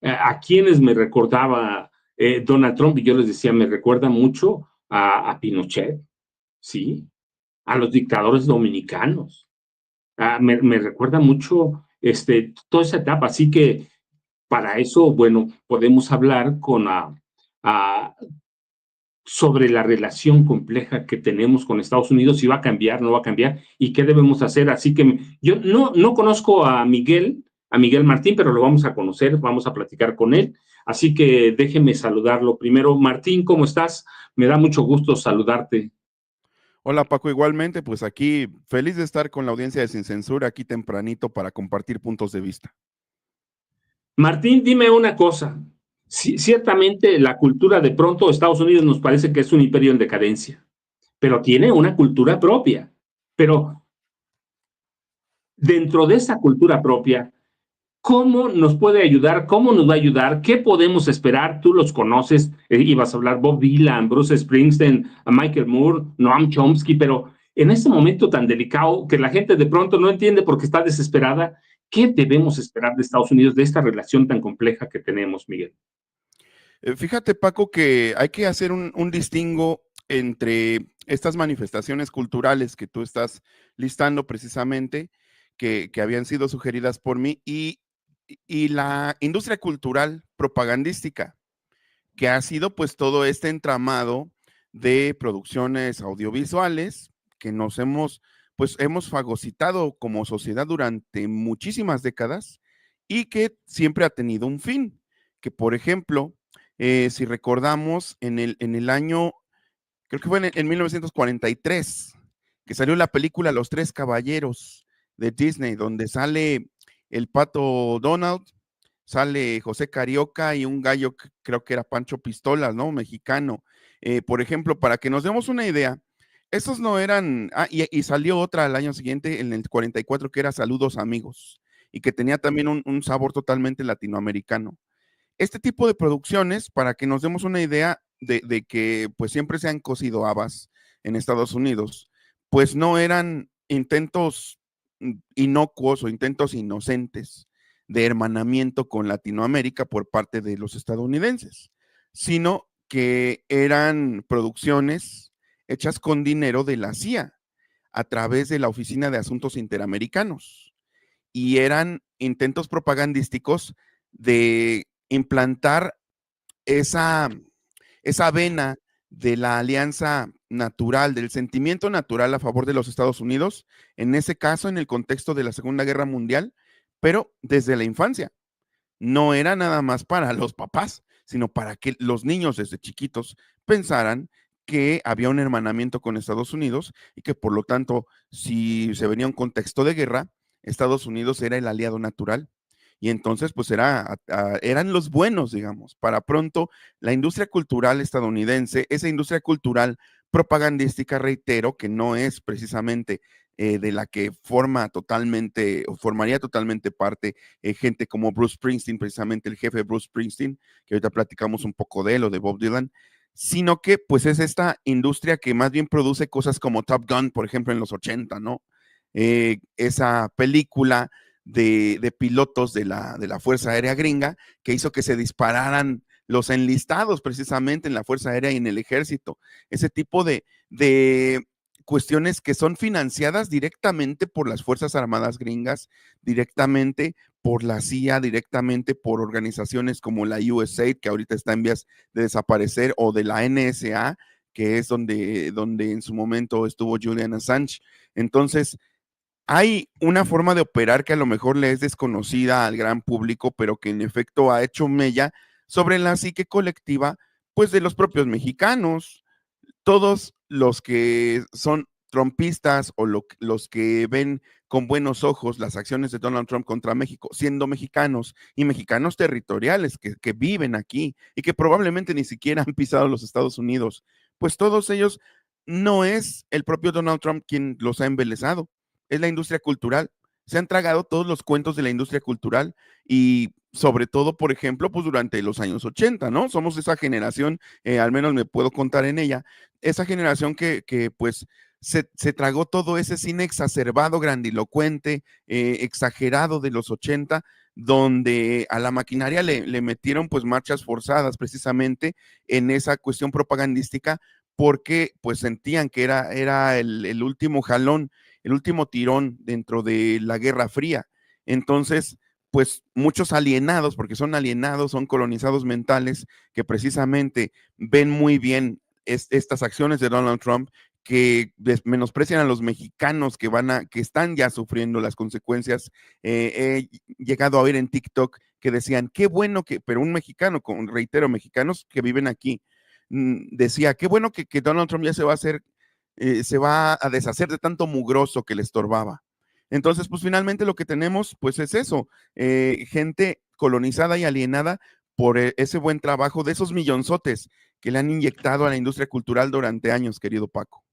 a quienes me recordaba Donald Trump, y yo les decía, me recuerda mucho a Pinochet, ¿sí? A los dictadores dominicanos. Me recuerda mucho toda esa etapa, así que para eso, bueno, podemos hablar sobre la relación compleja que tenemos con Estados Unidos, si va a cambiar, no va a cambiar, y qué debemos hacer. Así que yo no conozco a Miguel Martín, pero lo vamos a conocer, vamos a platicar con él. Así que déjeme saludarlo primero. Martín, ¿cómo estás? Me da mucho gusto saludarte. Hola Paco, igualmente, pues aquí feliz de estar con la audiencia de Sin Censura aquí tempranito para compartir puntos de vista. Martín, dime una cosa. Ciertamente la cultura de pronto, Estados Unidos nos parece que es un imperio en decadencia, pero tiene una cultura propia. Pero dentro de esa cultura propia, ¿cómo nos puede ayudar? ¿Cómo nos va a ayudar? ¿Qué podemos esperar? Tú los conoces, ibas a hablar Bob Dylan, Bruce Springsteen, a Michael Moore, Noam Chomsky, pero en este momento tan delicado que la gente de pronto no entiende porque está desesperada, ¿qué debemos esperar de Estados Unidos, de esta relación tan compleja que tenemos, Miguel? Fíjate Paco que hay que hacer un distingo entre estas manifestaciones culturales que tú estás listando precisamente, que habían sido sugeridas por mí, y la industria cultural propagandística, que ha sido pues todo este entramado de producciones audiovisuales que hemos fagocitado como sociedad durante muchísimas décadas y que siempre ha tenido un fin, que por ejemplo, si recordamos en el año, creo que fue en 1943, que salió la película Los Tres Caballeros de Disney, donde sale el Pato Donald, sale José Carioca y un gallo, creo que era Pancho Pistolas, ¿no? Mexicano. Por ejemplo, para que nos demos una idea, esos no eran, y salió otra al año siguiente, en el 44, que era Saludos Amigos, y que tenía también un sabor totalmente latinoamericano. Este tipo de producciones, para que nos demos una idea de que pues siempre se han cocido habas en Estados Unidos, pues no eran intentos inocuos o intentos inocentes de hermanamiento con Latinoamérica por parte de los estadounidenses, sino que eran producciones hechas con dinero de la CIA a través de la Oficina de Asuntos Interamericanos, y eran intentos propagandísticos de implantar esa, esa vena de la alianza natural, del sentimiento natural a favor de los Estados Unidos, en ese caso en el contexto de la Segunda Guerra Mundial, pero desde la infancia. No era nada más para los papás, sino para que los niños desde chiquitos pensaran que había un hermanamiento con Estados Unidos y que por lo tanto, si se venía un contexto de guerra, Estados Unidos era el aliado natural. Y entonces, pues eran los buenos, digamos. Para pronto, la industria cultural estadounidense, esa industria cultural propagandística, reitero, que no es precisamente de la que formaría totalmente parte gente como Bruce Springsteen, precisamente el jefe Bruce Springsteen, que ahorita platicamos un poco de él o de Bob Dylan, sino que pues es esta industria que más bien produce cosas como Top Gun, por ejemplo, en los 80, ¿no? Esa película de pilotos de la Fuerza Aérea Gringa que hizo que se dispararan los enlistados precisamente en la Fuerza Aérea y en el Ejército. Ese tipo de cuestiones que son financiadas directamente por las Fuerzas Armadas gringas, directamente por la CIA, directamente por organizaciones como la USAID, que ahorita está en vías de desaparecer, o de la NSA, que es donde en su momento estuvo Julian Assange. Entonces, hay una forma de operar que a lo mejor le es desconocida al gran público, pero que en efecto ha hecho mella sobre la psique colectiva, pues de los propios mexicanos. Todos los que son trumpistas o los que ven con buenos ojos las acciones de Donald Trump contra México, siendo mexicanos y mexicanos territoriales que viven aquí y que probablemente ni siquiera han pisado los Estados Unidos, pues todos ellos, no es el propio Donald Trump quien los ha embelesado, es la industria cultural. Se han tragado todos los cuentos de la industria cultural y sobre todo, por ejemplo, pues durante los años 80, ¿no? Somos esa generación, al menos me puedo contar en ella, esa generación que pues se tragó todo ese cine exacerbado, grandilocuente, exagerado de los 80, donde a la maquinaria le metieron pues marchas forzadas precisamente en esa cuestión propagandística, porque pues sentían que era el último jalón, el último tirón dentro de la Guerra Fría. Entonces, pues muchos alienados, porque son alienados, son colonizados mentales, que precisamente ven muy bien estas acciones de Donald Trump, que menosprecian a los mexicanos que están ya sufriendo las consecuencias. He llegado a oír en TikTok que decían, qué bueno pero un mexicano, reitero, mexicanos que viven aquí, decía, qué bueno que Donald Trump ya se va a deshacer de tanto mugroso que le estorbaba. Entonces, pues finalmente lo que tenemos, pues es eso, gente colonizada y alienada por ese buen trabajo de esos millonzotes que le han inyectado a la industria cultural durante años, querido Paco.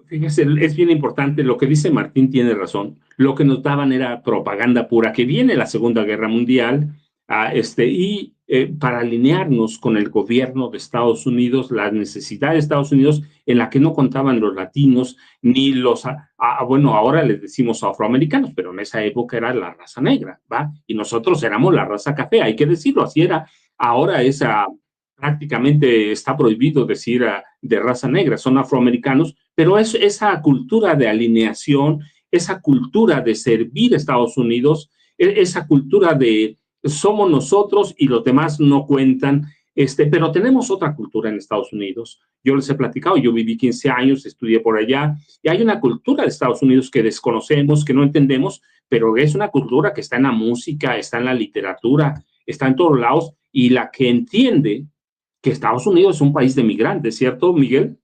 Fíjese, es bien importante, lo que dice Martín tiene razón. Lo que nos daban era propaganda pura, que viene la Segunda Guerra Mundial, para alinearnos con el gobierno de Estados Unidos, la necesidad de Estados Unidos en la que no contaban los latinos ni bueno, ahora les decimos afroamericanos, pero en esa época era la raza negra, ¿va? Y nosotros éramos la raza café, hay que decirlo, así era. Ahora prácticamente está prohibido decir de raza negra, son afroamericanos, pero es esa cultura de alineación, esa cultura de servir a Estados Unidos, esa cultura de somos nosotros y los demás no cuentan, pero tenemos otra cultura en Estados Unidos. Yo les he platicado, yo viví 15 años, estudié por allá, y hay una cultura de Estados Unidos que desconocemos, que no entendemos, pero es una cultura que está en la música, está en la literatura, está en todos lados, y la que entiende que Estados Unidos es un país de migrantes, ¿cierto, Miguel?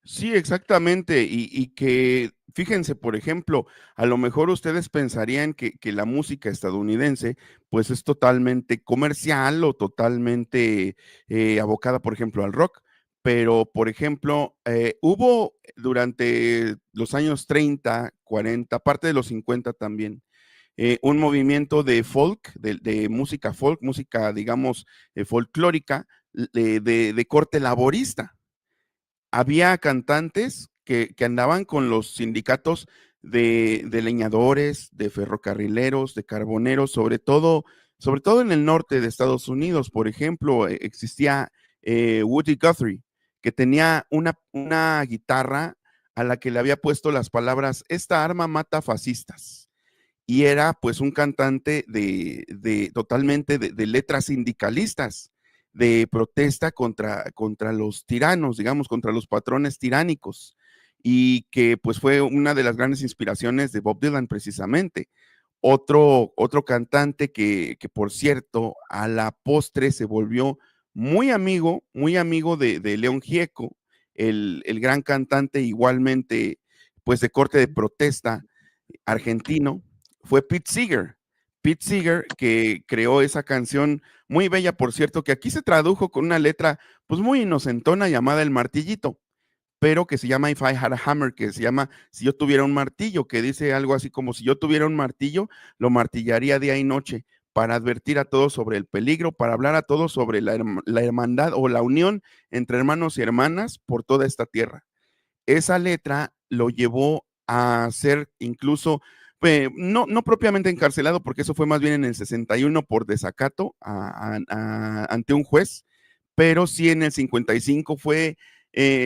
Sí, exactamente. Y que, fíjense, por ejemplo, a lo mejor ustedes pensarían que la música estadounidense, pues es totalmente comercial o totalmente abocada, por ejemplo, al rock. Pero, por ejemplo, hubo durante los años 30, 40, parte de los 50 también, un movimiento de folk, de música folk, música, digamos, folclórica, de corte laborista. Había cantantes que andaban con los sindicatos de leñadores, de ferrocarrileros, de carboneros, sobre todo en el norte de Estados Unidos. Por ejemplo, existía Woody Guthrie, que tenía una guitarra a la que le había puesto las palabras, esta arma mata fascistas. Y era pues un cantante totalmente de letras sindicalistas, de protesta contra los tiranos, digamos, contra los patrones tiránicos, y que pues fue una de las grandes inspiraciones de Bob Dylan precisamente. Otro cantante que por cierto, a la postre se volvió muy amigo de León Gieco, el gran cantante igualmente pues de corte de protesta argentino, fue Pete Seeger. Pete Seeger, que creó esa canción muy bella, por cierto, que aquí se tradujo con una letra pues muy inocentona llamada El Martillito, pero que se llama If I Had a Hammer, que se llama Si yo tuviera un martillo, que dice algo así como si yo tuviera un martillo, lo martillaría día y noche para advertir a todos sobre el peligro, para hablar a todos sobre la hermandad o la unión entre hermanos y hermanas por toda esta tierra. Esa letra lo llevó a ser incluso, no propiamente encarcelado, porque eso fue más bien en el 61 por desacato ante un juez, pero sí en el 55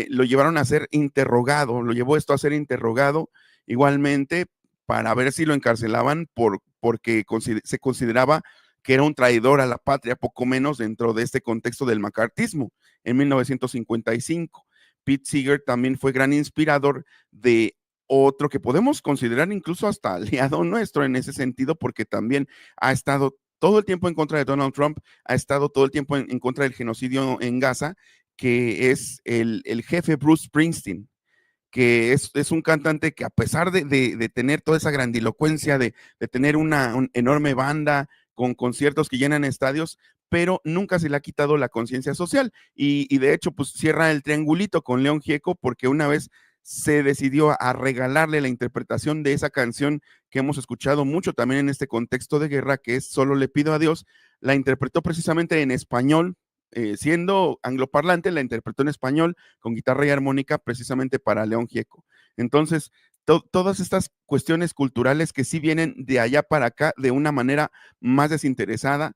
lo llevaron a ser interrogado, lo llevó esto a ser interrogado igualmente para ver si lo encarcelaban porque se consideraba que era un traidor a la patria, poco menos dentro de este contexto del macartismo en 1955. Pete Seeger también fue gran inspirador de otro que podemos considerar incluso hasta aliado nuestro en ese sentido, porque también ha estado todo el tiempo en contra de Donald Trump, ha estado todo el tiempo en contra del genocidio en Gaza, que es el jefe Bruce Springsteen, que es un cantante que a pesar de tener toda esa grandilocuencia, de tener una enorme banda con conciertos que llenan estadios, pero nunca se le ha quitado la conciencia social. Y de hecho, pues cierra el triangulito con León Gieco, porque una vez se decidió a regalarle la interpretación de esa canción que hemos escuchado mucho también en este contexto de guerra, que es Solo le pido a Dios. La interpretó precisamente en español, siendo angloparlante, la interpretó en español con guitarra y armónica precisamente para León Gieco. Entonces, todas estas cuestiones culturales que sí vienen de allá para acá de una manera más desinteresada.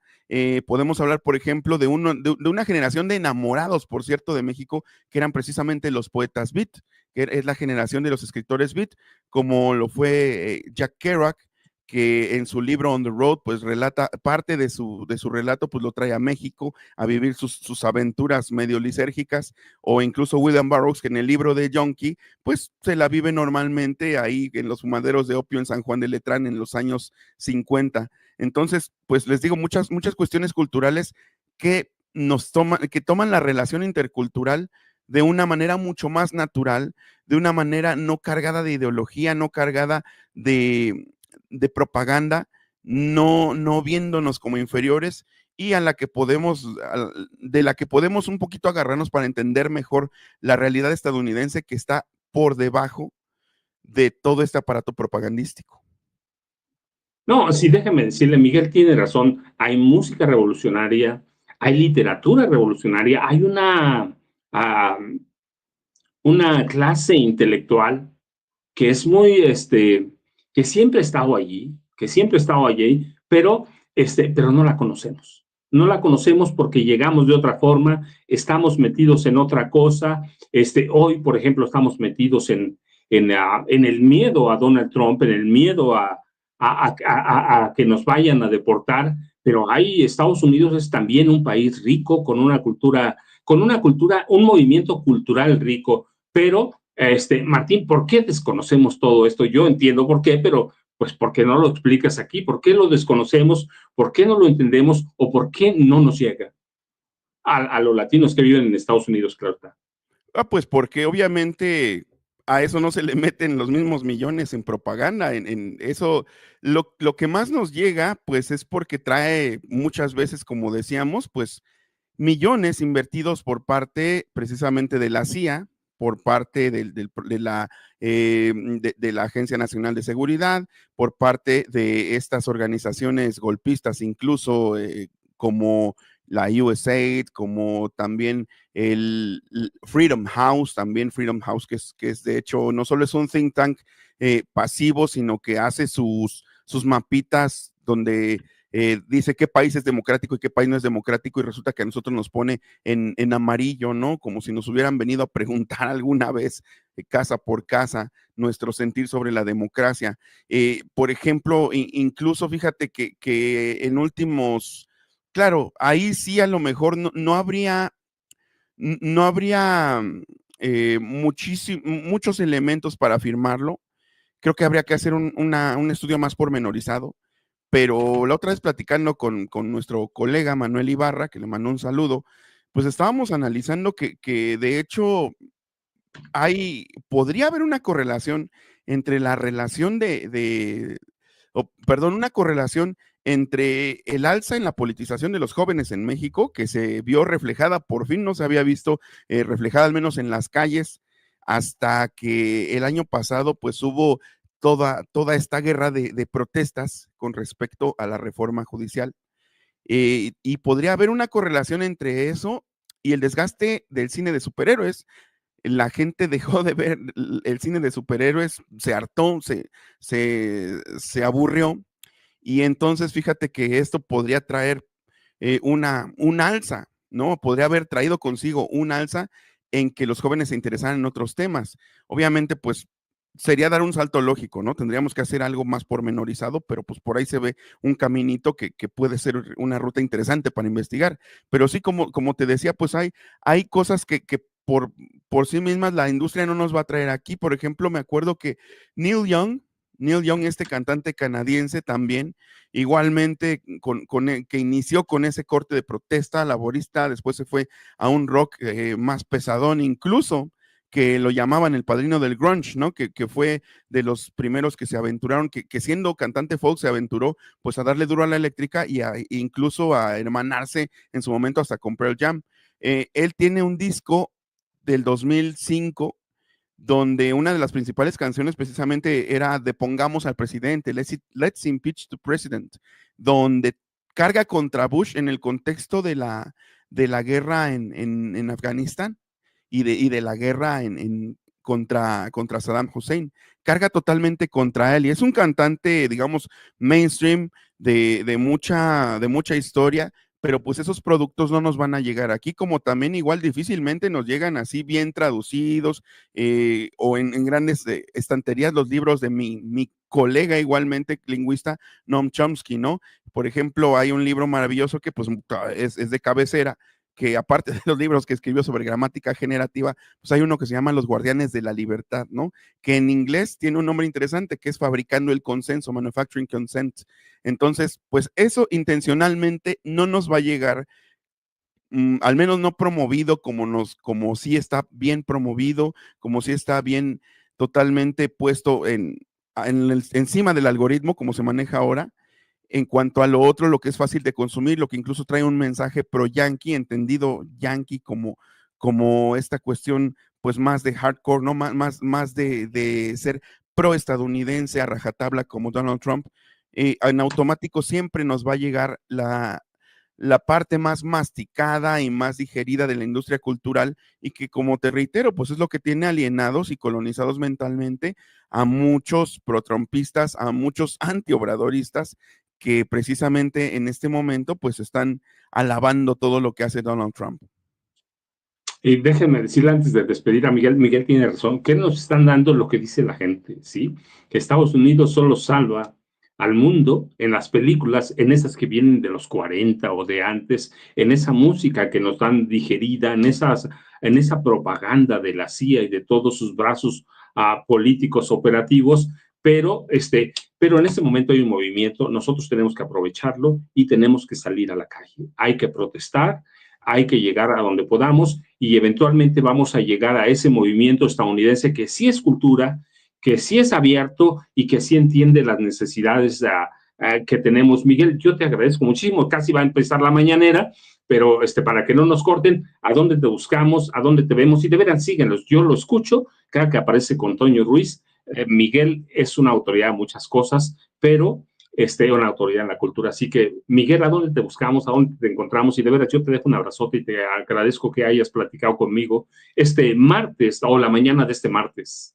Podemos hablar, por ejemplo, de una generación de enamorados, por cierto, de México, que eran precisamente los poetas beat, que es la generación de los escritores beat, como lo fue Jack Kerouac, que en su libro On the Road, pues relata parte de su relato, pues lo trae a México a vivir sus aventuras medio lisérgicas, o incluso William Burroughs, que en el libro de Yonki, pues se la vive normalmente ahí en los fumaderos de opio en San Juan de Letrán en los años 50. Entonces, pues les digo, muchas cuestiones culturales que que toman la relación intercultural de una manera mucho más natural, de una manera no cargada de ideología, no cargada de propaganda, no viéndonos como inferiores, y a la que podemos, de la que podemos un poquito agarrarnos para entender mejor la realidad estadounidense que está por debajo de todo este aparato propagandístico. No, sí, déjeme decirle, Miguel tiene razón. Hay música revolucionaria, hay literatura revolucionaria, hay una clase intelectual que es muy, que siempre ha estado allí, pero no la conocemos. No la conocemos porque llegamos de otra forma, estamos metidos en otra cosa. Hoy, por ejemplo, estamos metidos en el miedo a Donald Trump, en el miedo a que nos vayan a deportar, pero ahí Estados Unidos es también un país rico, un movimiento cultural rico, pero Martín, ¿por qué desconocemos todo esto? Yo entiendo por qué, pero pues ¿por qué no lo explicas aquí? ¿Por qué lo desconocemos? ¿Por qué no lo entendemos? ¿O por qué no nos llega a los latinos que viven en Estados Unidos, claro está? Pues porque obviamente a eso no se le meten los mismos millones en propaganda, en eso, lo que más nos llega, pues es porque trae muchas veces, como decíamos, pues millones invertidos por parte precisamente de la CIA, por parte de la Agencia Nacional de Seguridad, por parte de estas organizaciones golpistas, incluso como la USAID, como también Freedom House, que es de hecho, no solo es un think tank pasivo, sino que hace sus mapitas donde dice qué país es democrático y qué país no es democrático, y resulta que a nosotros nos pone en amarillo, ¿no? Como si nos hubieran venido a preguntar alguna vez, casa por casa, nuestro sentir sobre la democracia. Por ejemplo, incluso fíjate que en últimos, claro, ahí sí a lo mejor no habría, no habría muchos elementos para afirmarlo. Creo que habría que hacer un estudio más pormenorizado, pero la otra vez platicando con nuestro colega Manuel Ibarra, que le mandó un saludo, pues estábamos analizando que de hecho podría haber una correlación entre la relación perdón, una correlación entre el alza en la politización de los jóvenes en México, que se vio reflejada, por fin no se había visto reflejada al menos en las calles, hasta que el año pasado pues hubo toda esta guerra de protestas con respecto a la reforma judicial. Y podría haber una correlación entre eso y el desgaste del cine de superhéroes. La gente dejó de ver el cine de superhéroes, se hartó, se aburrió, y entonces fíjate que esto podría traer un alza, ¿no? Podría haber traído consigo un alza en que los jóvenes se interesaran en otros temas. Obviamente, pues sería dar un salto lógico, ¿no? Tendríamos que hacer algo más pormenorizado, pero pues por ahí se ve un caminito que puede ser una ruta interesante para investigar. Pero sí, como te decía, pues hay cosas que por sí mismas la industria no nos va a traer aquí. Por ejemplo, me acuerdo que Neil Young, este cantante canadiense también, igualmente que inició con ese corte de protesta laborista, después se fue a un rock más pesadón, incluso que lo llamaban el padrino del grunge, ¿no? Que fue de los primeros que se aventuraron, que siendo cantante folk se aventuró pues a darle duro a la eléctrica incluso a hermanarse en su momento hasta con Pearl Jam. Él tiene un disco del 2005 donde una de las principales canciones precisamente era Depongamos al presidente, Let's Impeach the President, donde carga contra Bush en el contexto de la guerra en Afganistán y de la guerra contra Saddam Hussein, carga totalmente contra él, y es un cantante, digamos, mainstream de mucha historia, pero pues esos productos no nos van a llegar aquí, como también igual difícilmente nos llegan así bien traducidos, o en grandes estanterías los libros de mi colega igualmente lingüista, Noam Chomsky, ¿no? Por ejemplo, hay un libro maravilloso que pues es de cabecera, que aparte de los libros que escribió sobre gramática generativa, pues hay uno que se llama Los Guardianes de la Libertad, ¿no? Que en inglés tiene un nombre interesante, que es Fabricando el Consenso, Manufacturing Consent. Entonces, pues eso intencionalmente no nos va a llegar, al menos no promovido como sí está bien promovido, como sí está bien totalmente puesto encima del algoritmo, como se maneja ahora. En cuanto a lo otro, lo que es fácil de consumir, lo que incluso trae un mensaje pro-yankee, entendido yankee como esta cuestión pues más de hardcore, ¿no? Más de ser pro-estadounidense a rajatabla como Donald Trump, en automático siempre nos va a llegar la parte más masticada y más digerida de la industria cultural, y que, como te reitero, pues es lo que tiene alienados y colonizados mentalmente a muchos pro-trumpistas, a muchos antiobradoristas, que precisamente en este momento pues están alabando todo lo que hace Donald Trump. Y déjenme decirle antes de despedir a Miguel, Miguel tiene razón, que nos están dando lo que dice la gente, ¿sí? Que Estados Unidos solo salva al mundo en las películas, en esas que vienen de los 40 o de antes, en esa música que nos dan digerida, en esa propaganda de la CIA y de todos sus brazos políticos operativos, pero en este momento hay un movimiento, nosotros tenemos que aprovecharlo y tenemos que salir a la calle. Hay que protestar, hay que llegar a donde podamos y eventualmente vamos a llegar a ese movimiento estadounidense que sí es cultura, que sí es abierto y que sí entiende las necesidades que tenemos. Miguel, yo te agradezco muchísimo, casi va a empezar la mañanera, pero para que no nos corten, ¿a dónde te buscamos? ¿A dónde te vemos? Y de veras, síguenos, yo lo escucho cada que aparece con Toño Ruiz. Miguel es una autoridad en muchas cosas, pero una autoridad en la cultura. Así que, Miguel, ¿a dónde te buscamos? ¿A dónde te encontramos? Y de veras, yo te dejo un abrazote y te agradezco que hayas platicado conmigo este martes o la mañana de este martes.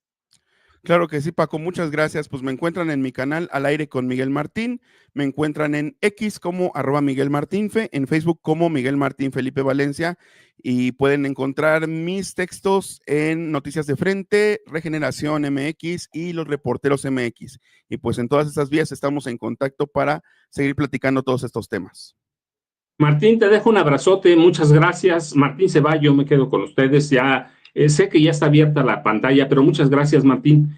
Claro que sí, Paco, muchas gracias. Pues me encuentran en mi canal Al Aire con Miguel Martín, me encuentran en X como @MiguelMartinfe, en Facebook como Miguel Martín Felipe Valencia, y pueden encontrar mis textos en Noticias de Frente, Regeneración MX y Los Reporteros MX. Y pues en todas esas vías estamos en contacto para seguir platicando todos estos temas. Martín, te dejo un abrazote, muchas gracias. Martín se va, yo me quedo con ustedes. Ya sé que ya está abierta la pantalla, pero muchas gracias, Martín.